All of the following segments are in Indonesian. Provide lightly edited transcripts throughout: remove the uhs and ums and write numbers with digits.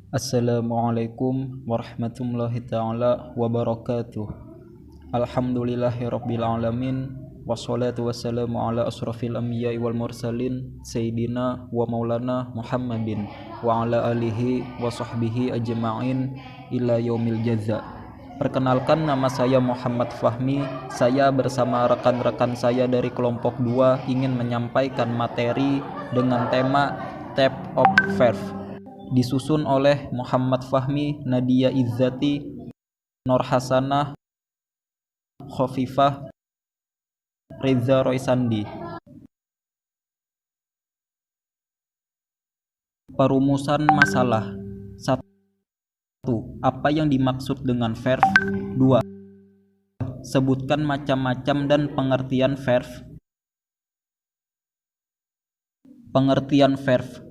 Assalamualaikum warahmatullahi ta'ala wabarakatuh. Alhamdulillahirabbil alamin wassalatu wassalamu ala asrofil anbiya'i wal mursalin sayyidina wa maulana Muhammadin wa ala alihi wa sahbihi ajma'in ila yaumil jaza. Perkenalkan, nama saya Muhammad Fahmi. Saya bersama rekan-rekan saya dari kelompok 2 ingin menyampaikan materi dengan tema Type of Verb, disusun oleh Muhammad Fahmi, Nadia Izzati, Nur Hasanah, Khofifah, Reza Roysandi. Perumusan masalah. 1. Apa yang dimaksud dengan verb? 2. Sebutkan macam-macam dan pengertian verb. Pengertian verb.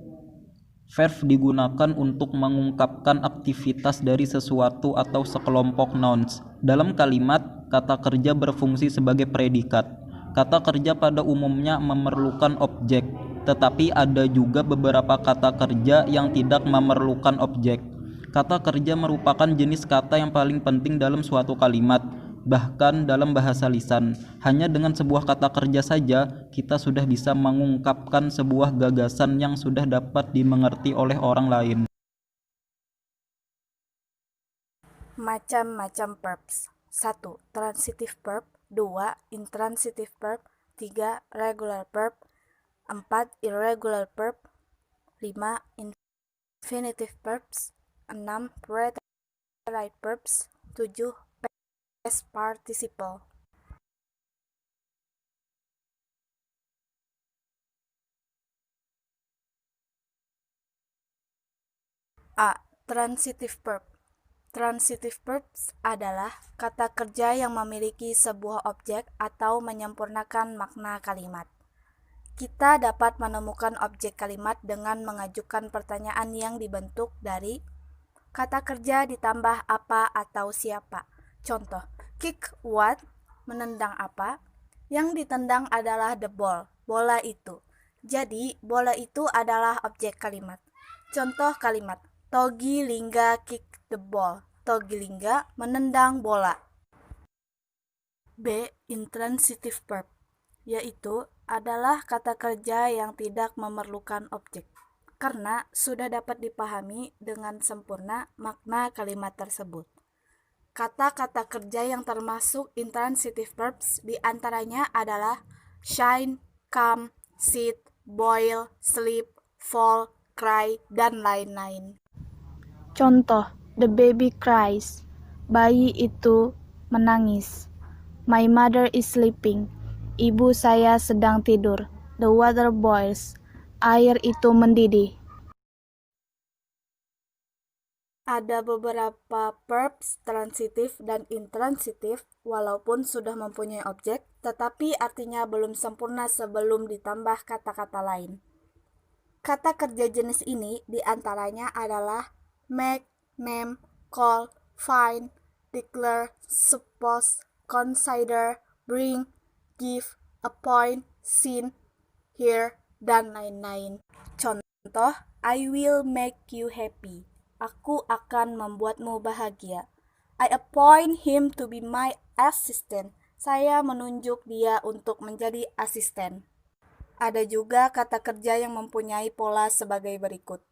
Verb digunakan untuk mengungkapkan aktivitas dari sesuatu atau sekelompok nouns. Dalam kalimat, kata kerja berfungsi sebagai predikat. Kata kerja pada umumnya memerlukan objek, tetapi ada juga beberapa kata kerja yang tidak memerlukan objek. Kata kerja merupakan jenis kata yang paling penting dalam suatu kalimat. Bahkan dalam bahasa lisan, hanya dengan sebuah kata kerja saja kita sudah bisa mengungkapkan sebuah gagasan yang sudah dapat dimengerti oleh orang lain. Macam-macam verbs. 1. Transitive verb. 2. Intransitive verb. 3. Regular verb. 4. Irregular verb. 5. Infinitive verbs. 6. Preterite verbs. 7. Past participle. A. Transitive verb. Transitive verbs adalah kata kerja yang memiliki sebuah objek atau menyempurnakan makna kalimat. Kita dapat menemukan objek kalimat dengan mengajukan pertanyaan yang dibentuk dari kata kerja ditambah apa atau siapa. Contoh, kick what, menendang apa? Yang ditendang adalah the ball, bola itu. Jadi, bola itu adalah objek kalimat. Contoh kalimat, Togi Lingga kick the ball. Togi Lingga menendang bola. B. Intransitive verb, yaitu adalah kata kerja yang tidak memerlukan objek, karena sudah dapat dipahami dengan sempurna makna kalimat tersebut. Kata-kata kerja yang termasuk intransitive verbs diantaranya adalah shine, come, sit, boil, sleep, fall, cry, dan lain-lain. Contoh, the baby cries, bayi itu menangis. My mother is sleeping, ibu saya sedang tidur. The water boils, air itu mendidih. Ada beberapa verbs transitif dan intransitif walaupun sudah mempunyai objek, tetapi artinya belum sempurna sebelum ditambah kata-kata lain. Kata kerja jenis ini diantaranya adalah make, name, call, find, declare, suppose, consider, bring, give, appoint, send, hear, dan lain-lain. Contoh, I will make you happy. Aku akan membuatmu bahagia. I appoint him to be my assistant. Saya menunjuk dia untuk menjadi asisten. Ada juga kata kerja yang mempunyai pola sebagai berikut.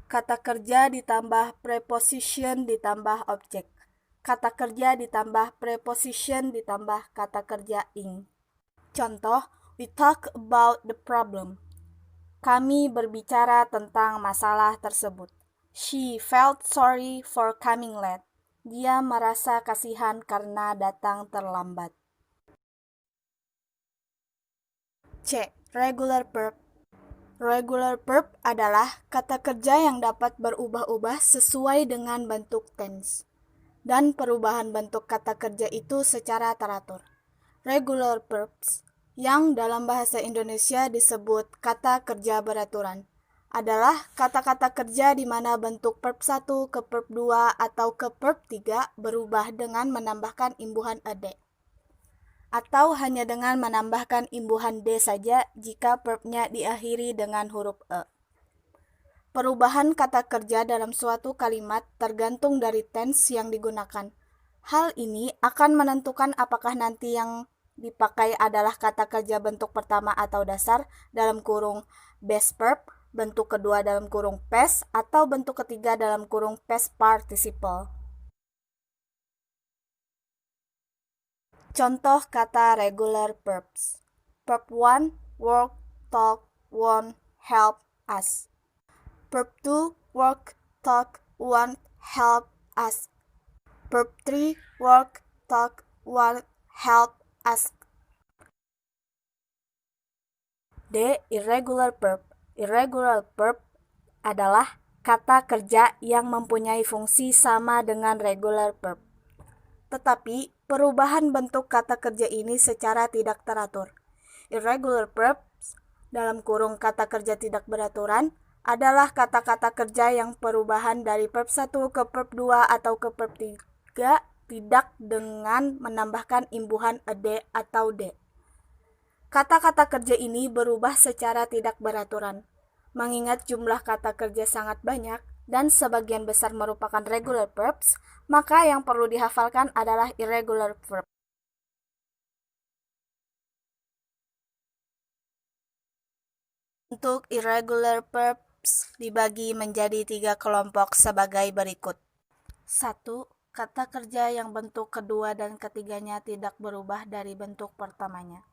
Kata kerja ditambah preposition ditambah objek. Kata kerja ditambah preposition ditambah kata kerja ing. Contoh, we talk about the problem. Kami berbicara tentang masalah tersebut. She felt sorry for coming late. Dia merasa kasihan karena datang terlambat. C. Regular verb. Regular verb adalah kata kerja yang dapat berubah-ubah sesuai dengan bentuk tense, dan perubahan bentuk kata kerja itu secara teratur. Regular verbs, yang dalam bahasa Indonesia disebut kata kerja beraturan, adalah kata-kata kerja di mana bentuk verb 1 ke verb 2 atau ke verb 3 berubah dengan menambahkan imbuhan ed, atau hanya dengan menambahkan imbuhan d saja jika verbnya diakhiri dengan huruf e. Perubahan kata kerja dalam suatu kalimat tergantung dari tense yang digunakan. Hal ini akan menentukan apakah nanti yang dipakai adalah kata kerja bentuk pertama atau dasar dalam kurung base verb, bentuk kedua dalam kurung past, atau bentuk ketiga dalam kurung past participle. Contoh kata regular verbs. Verb 1, work, talk, won't, help us. Verb 2, work, talk, won't, help us. Verb 3, work, talk, won't, help us. D. Irregular verb. Irregular verb adalah kata kerja yang mempunyai fungsi sama dengan regular verb. Tetapi perubahan bentuk kata kerja ini secara tidak teratur. Irregular verbs dalam kurung kata kerja tidak beraturan adalah kata-kata kerja yang perubahan dari verb 1 ke verb 2 atau ke verb 3 tidak dengan menambahkan imbuhan ed atau d. Kata-kata kerja ini berubah secara tidak beraturan. Mengingat jumlah kata kerja sangat banyak dan sebagian besar merupakan regular verbs, maka yang perlu dihafalkan adalah irregular verb. Untuk irregular verbs dibagi menjadi 3 kelompok sebagai berikut. 1. Kata kerja yang bentuk kedua dan ketiganya tidak berubah dari bentuk pertamanya.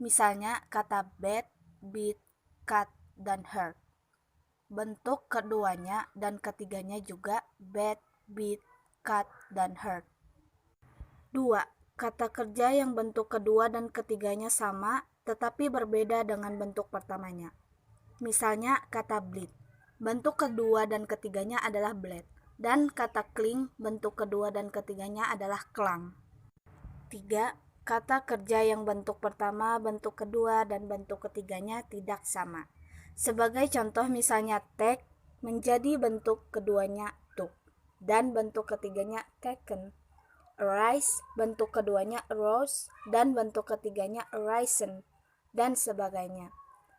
Misalnya kata bed, beat, cut, dan hurt. Bentuk keduanya dan ketiganya juga bed, beat, cut, dan hurt. 2. Kata kerja yang bentuk kedua dan ketiganya sama tetapi berbeda dengan bentuk pertamanya. Misalnya kata bleed. Bentuk kedua dan ketiganya adalah bled. Dan kata cling, bentuk kedua dan ketiganya adalah clang. 3. Kata kerja yang bentuk pertama, bentuk kedua, dan bentuk ketiganya tidak sama. Sebagai contoh misalnya take menjadi bentuk keduanya took dan bentuk ketiganya taken. Arise, bentuk keduanya arose, dan bentuk ketiganya arisen, dan sebagainya.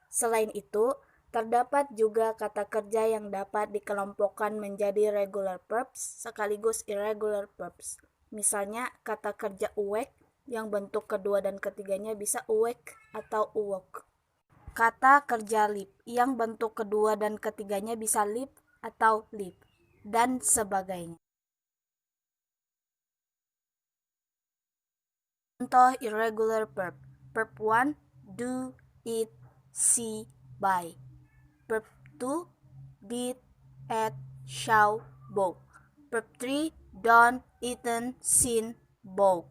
Selain itu, terdapat juga kata kerja yang dapat dikelompokkan menjadi regular verbs sekaligus irregular verbs. Misalnya kata kerja awake yang bentuk kedua dan ketiganya bisa awake atau awoke. Kata kerja live yang bentuk kedua dan ketiganya bisa live atau live, dan sebagainya. Contoh irregular verb. Verb 1, do, eat, see, buy. Verb 2, did, ate, saw, bought. Verb 3, done, eaten, seen, bought.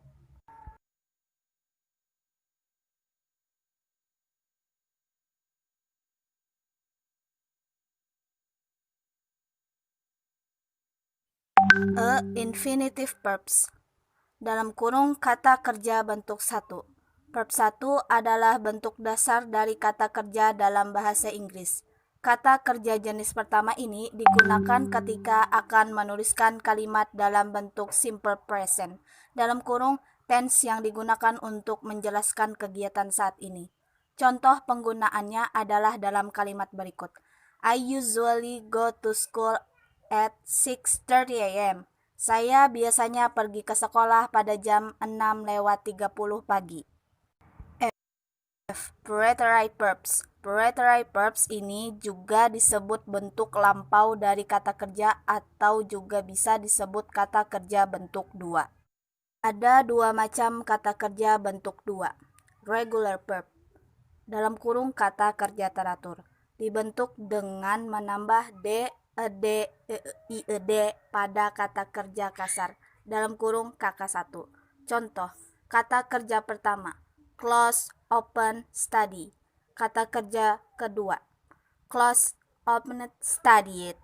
A. Infinitive verbs. Dalam kurung kata kerja bentuk 1. Verb 1 adalah bentuk dasar dari kata kerja dalam bahasa Inggris. Kata kerja jenis pertama ini digunakan ketika akan menuliskan kalimat dalam bentuk simple present. Dalam kurung tense yang digunakan untuk menjelaskan kegiatan saat ini. Contoh penggunaannya adalah dalam kalimat berikut. I usually go to school at 6:30 a.m. Saya biasanya pergi ke sekolah pada jam 6:30 pagi. F. Preterite verbs. Preterite verbs ini juga disebut bentuk lampau dari kata kerja atau juga bisa disebut kata kerja bentuk 2. Ada 2 macam kata kerja bentuk 2. Regular verb. Dalam kurung kata kerja teratur. Dibentuk dengan menambah ed, ied pada kata kerja kasar dalam kurung KK1. Contoh, kata kerja pertama, close, open, study. Kata kerja kedua, close, open, studied.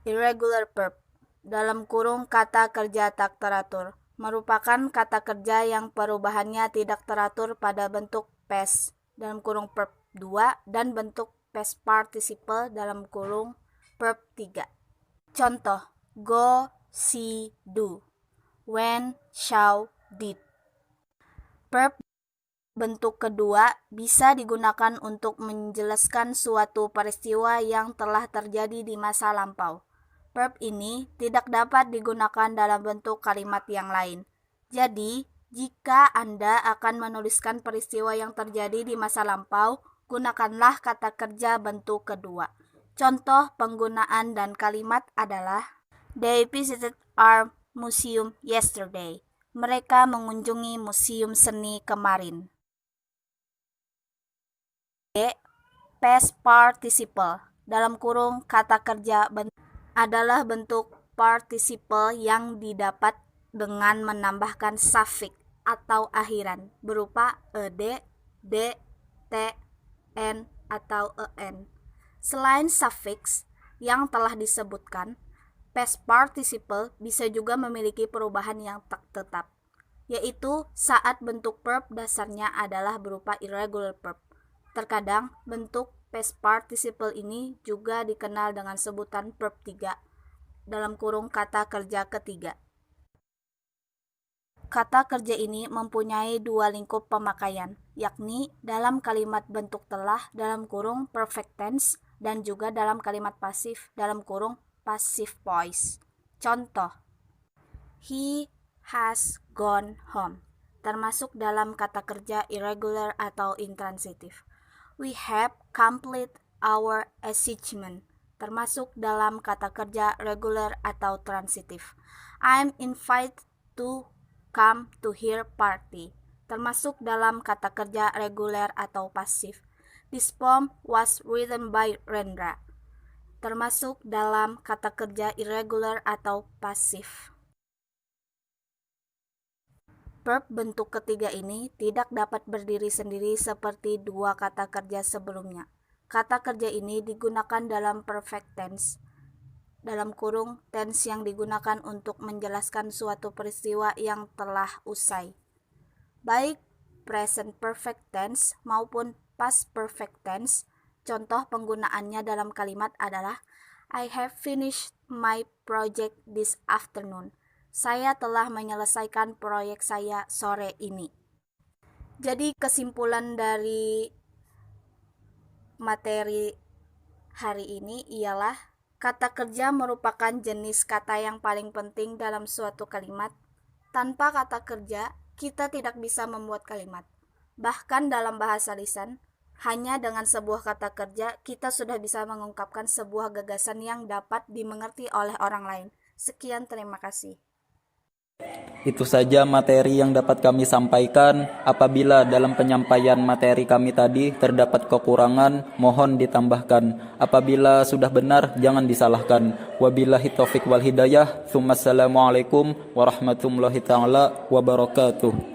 Irregular verb dalam kurung kata kerja tak teratur merupakan kata kerja yang perubahannya tidak teratur pada bentuk past dalam kurung verb 2 dan bentuk past participle dalam kurung verb 3. Contoh, go, see, do. When, shall, did. Verb Bentuk kedua bisa digunakan untuk menjelaskan suatu peristiwa yang telah terjadi di masa lampau. Verb ini tidak dapat digunakan dalam bentuk kalimat yang lain. Jadi, jika Anda akan menuliskan peristiwa yang terjadi di masa lampau, gunakanlah kata kerja bentuk kedua. Contoh penggunaan dan kalimat adalah They visited our museum yesterday. Mereka mengunjungi museum seni kemarin. Past participle dalam kurung kata kerja adalah bentuk participle yang didapat dengan menambahkan suffix atau akhiran berupa ed, d, t, n, atau en. Selain suffix yang telah disebutkan, past participle bisa juga memiliki perubahan yang tak tetap, yaitu saat bentuk verb dasarnya adalah berupa irregular verb. Terkadang bentuk past participle ini juga dikenal dengan sebutan verb 3 dalam kurung kata kerja ketiga. Kata kerja ini mempunyai dua lingkup pemakaian, yakni dalam kalimat bentuk telah dalam kurung perfect tense dan juga dalam kalimat pasif dalam kurung passive voice. Contoh, he has gone home, termasuk dalam kata kerja irregular atau intransitif. We have completed our assignment, termasuk dalam kata kerja regular atau transitif. I'm invited to come to her party, termasuk dalam kata kerja reguler atau pasif. This poem was written by Rendra, termasuk dalam kata kerja irregular atau pasif. Verb bentuk ketiga ini tidak dapat berdiri sendiri seperti dua kata kerja sebelumnya. Kata kerja ini digunakan dalam perfect tense, dalam kurung tense yang digunakan untuk menjelaskan suatu peristiwa yang telah usai. Baik present perfect tense maupun past perfect tense, contoh penggunaannya dalam kalimat adalah I have finished my project this afternoon. Saya telah menyelesaikan proyek saya sore ini. Jadi kesimpulan dari materi hari ini ialah kata kerja merupakan jenis kata yang paling penting dalam suatu kalimat. Tanpa kata kerja, kita tidak bisa membuat kalimat. Bahkan dalam bahasa lisan, hanya dengan sebuah kata kerja, kita sudah bisa mengungkapkan sebuah gagasan yang dapat dimengerti oleh orang lain. Sekian, terima kasih. Itu saja materi yang dapat kami sampaikan. Apabila dalam penyampaian materi kami tadi terdapat kekurangan, mohon ditambahkan. Apabila sudah benar, jangan disalahkan. Wabillahi taufiq wal hidayah. Assalamualaikum warahmatullahi taala wabarakatuh.